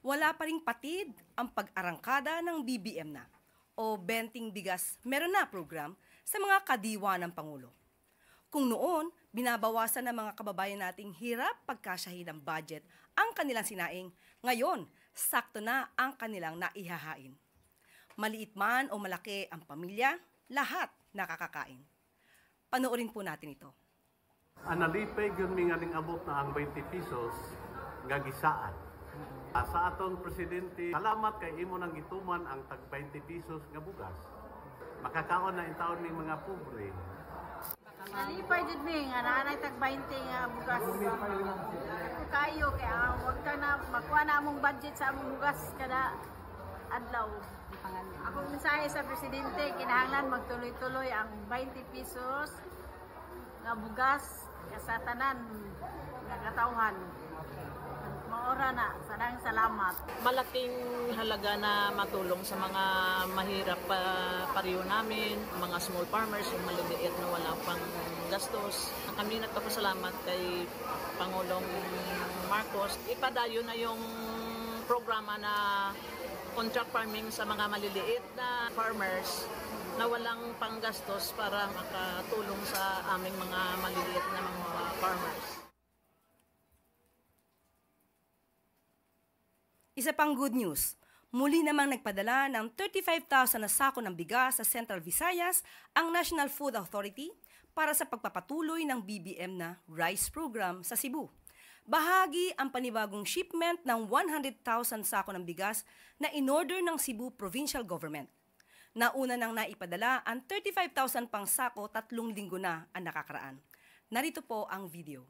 Wala pa ring patid ang pag-arangkada ng BBM na o Benting Bigas Meron Na program sa mga kadiwa ng Pangulo. Kung noon, binabawasan ng mga kababayan nating hirap pagkasyahin ng budget ang kanilang sinaing, ngayon, sakto na ang kanilang naihahain. Maliit man o malaki ang pamilya, lahat nakakakain. Panoorin po natin ito. Analipay yun may ngaling abot na ang 20 pesos nga gisaan. Sa atong presidente, salamat kay imo nang gituman ang tag 20 pesos nga bugas. Makakaon na in taon ng mga pobre. Nalipay jud mi nga nanay tag 20 nga bugas. Kayo kaya wag ka na makuha na among budget sa among bugas kada adlaw. Akong mensahe sa presidente, kinahanglan magtuloy-tuloy ang 20 pesos nga bugas sa tanan nga katawhan. Maora na, sadang salamat. Malaking halaga na matulong sa mga mahirap pariyo namin, mga small farmers, yung maliliit na wala pang gastos. Kami nagpapasalamat kay Pangulong Marcos. Ipadayo na yung programa na contract farming sa mga maliliit na farmers na walang panggastos para makatulong sa aming mga maliliit na mga farmers. Isa pang good news, muli namang nagpadala ng 35,000 na sako ng bigas sa Central Visayas ang National Food Authority para sa pagpapatuloy ng BBM na rice program sa Cebu. Bahagi ang panibagong shipment ng 100,000 sako ng bigas na in-order ng Cebu Provincial Government. Nauna nang naipadala ang 35,000 pang sako 3 linggo na ang nakakaraan. Narito po ang video.